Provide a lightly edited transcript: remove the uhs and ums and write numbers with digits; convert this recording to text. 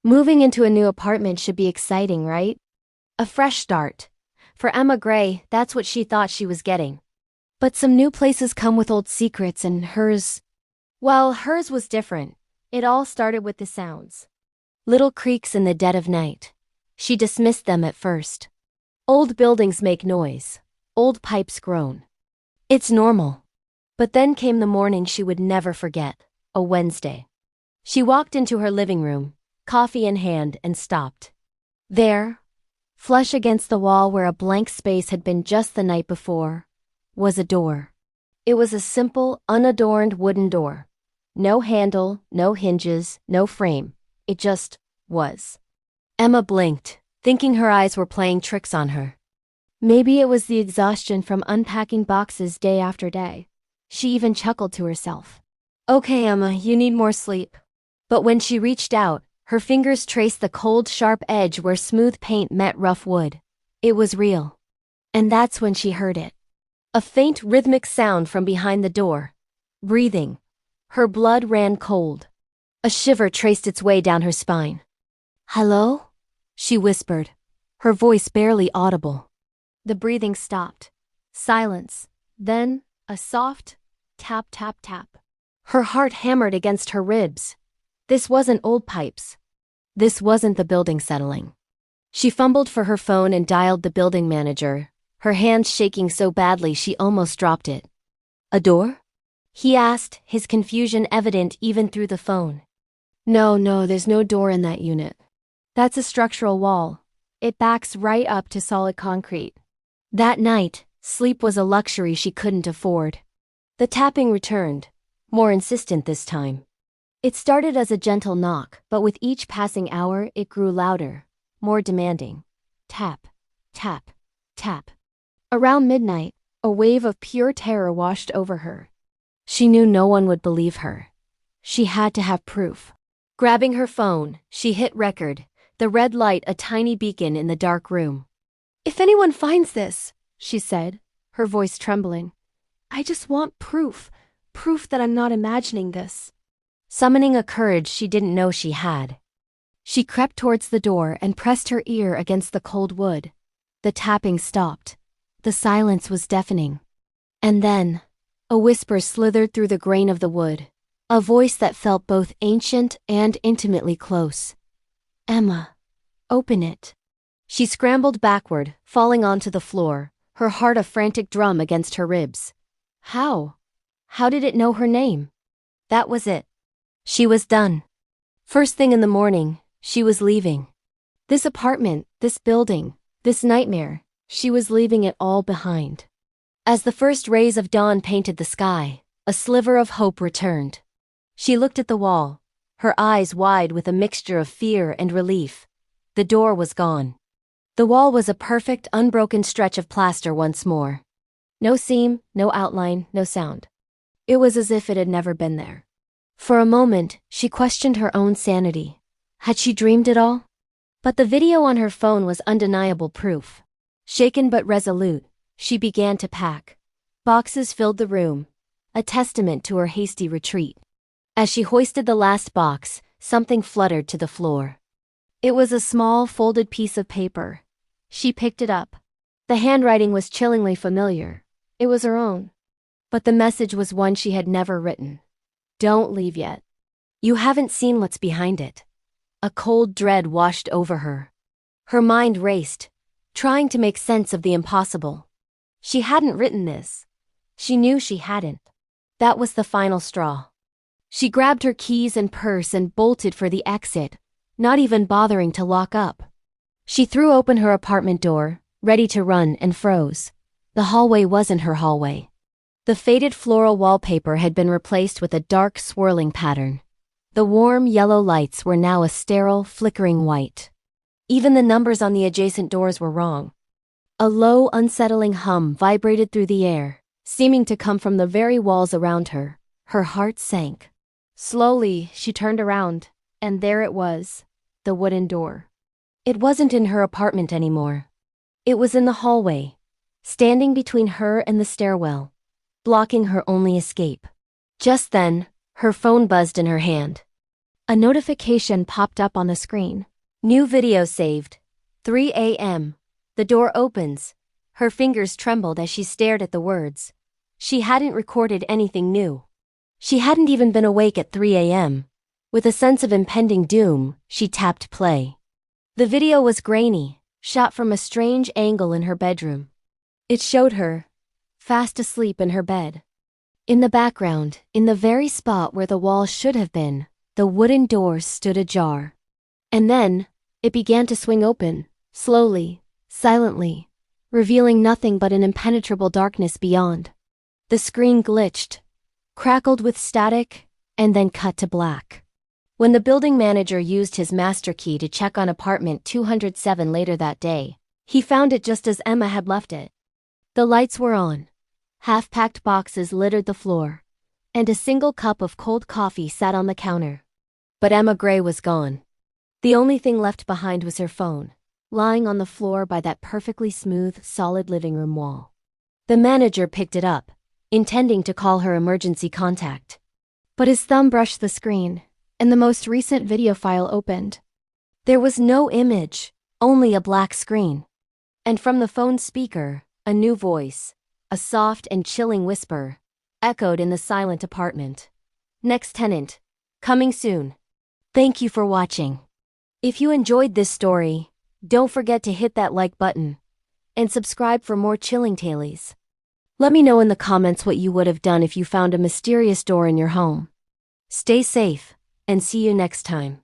Moving into a new apartment should be exciting, right? A fresh start. For Emma Gray, that's what she thought she was getting. But some new places come with old secrets, and hers was different. It all started with the sounds. Little creaks in the dead of night. She dismissed them at first. Old buildings make noise. Old pipes groan. It's normal. But then came the morning she would never forget, a Wednesday. She walked into her living room, coffee in hand, and stopped. There, flush against the wall where a blank space had been just the night before, was a door. It was a simple, unadorned wooden door. No handle, no hinges, no frame. It just was. Emma blinked, thinking her eyes were playing tricks on her. Maybe it was the exhaustion from unpacking boxes day after day. She even chuckled to herself. Okay, Emma, you need more sleep. But when she reached out, her fingers traced the cold, sharp edge where smooth paint met rough wood. It was real. And that's when she heard it. A faint, rhythmic sound from behind the door. Breathing. Her blood ran cold. A shiver traced its way down her spine. Hello? She whispered, her voice barely audible. The breathing stopped. Silence. Then, a soft tap, tap, tap. Her heart hammered against her ribs. This wasn't old pipes. This wasn't the building settling. She fumbled for her phone and dialed the building manager, her hands shaking so badly she almost dropped it. A door? He asked, his confusion evident even through the phone. No, there's no door in that unit. That's a structural wall. It backs right up to solid concrete. That night, sleep was a luxury she couldn't afford. The tapping returned, more insistent this time. It started as a gentle knock, but with each passing hour it grew louder, more demanding. Tap, tap, tap. Around midnight, a wave of pure terror washed over her. She knew no one would believe her. She had to have proof. Grabbing her phone, she hit record, the red light a tiny beacon in the dark room. If anyone finds this, she said, her voice trembling, I just want proof that I'm not imagining this. Summoning a courage she didn't know she had. She crept towards the door and pressed her ear against the cold wood. The tapping stopped. The silence was deafening. And then, a whisper slithered through the grain of the wood, a voice that felt both ancient and intimately close. Emma, open it. She scrambled backward, falling onto the floor, her heart a frantic drum against her ribs. How? How did it know her name? That was it. She was done. First thing in the morning, she was leaving. This apartment, this building, this nightmare, she was leaving it all behind. As the first rays of dawn painted the sky, a sliver of hope returned. She looked at the wall, her eyes wide with a mixture of fear and relief. The door was gone. The wall was a perfect, unbroken stretch of plaster once more. No seam, no outline, no sound. It was as if it had never been there. For a moment, she questioned her own sanity. Had she dreamed it all? But the video on her phone was undeniable proof. Shaken but resolute, she began to pack. Boxes filled the room, a testament to her hasty retreat. As she hoisted the last box, something fluttered to the floor. It was a small, folded piece of paper. She picked it up. The handwriting was chillingly familiar. It was her own. But the message was one she had never written. Don't leave yet. You haven't seen what's behind it. A cold dread washed over her. Her mind raced, trying to make sense of the impossible. She hadn't written this. She knew she hadn't. That was the final straw. She grabbed her keys and purse and bolted for the exit, not even bothering to lock up. She threw open her apartment door, ready to run, and froze. The hallway wasn't her hallway. The faded floral wallpaper had been replaced with a dark, swirling pattern. The warm, yellow lights were now a sterile, flickering white. Even the numbers on the adjacent doors were wrong. A low, unsettling hum vibrated through the air, seeming to come from the very walls around her. Her heart sank. Slowly, she turned around, and there it was, the wooden door. It wasn't in her apartment anymore. It was in the hallway, standing between her and the stairwell, blocking her only escape. Just then, her phone buzzed in her hand. A notification popped up on the screen. New video saved. 3 a.m. The door opens. Her fingers trembled as she stared at the words. She hadn't recorded anything new. She hadn't even been awake at 3 a.m. With a sense of impending doom, she tapped play. The video was grainy, shot from a strange angle in her bedroom. It showed her, fast asleep in her bed. In the background, in the very spot where the wall should have been, the wooden door stood ajar. And then, it began to swing open, slowly, silently, revealing nothing but an impenetrable darkness beyond. The screen glitched, crackled with static, and then cut to black. When the building manager used his master key to check on apartment 207 later that day, he found it just as Emma had left it. The lights were on. Half-packed boxes littered the floor, and a single cup of cold coffee sat on the counter. But Emma Gray was gone. The only thing left behind was her phone, lying on the floor by that perfectly smooth, solid living room wall. The manager picked it up, intending to call her emergency contact. But his thumb brushed the screen, and the most recent video file opened. There was no image, only a black screen. And from the phone's speaker, a new voice, a soft and chilling whisper, echoed in the silent apartment. Next tenant. Coming soon. Thank you for watching. If you enjoyed this story, don't forget to hit that like button and subscribe for more chilling tales. Let me know in the comments what you would have done if you found a mysterious door in your home. Stay safe, and see you next time.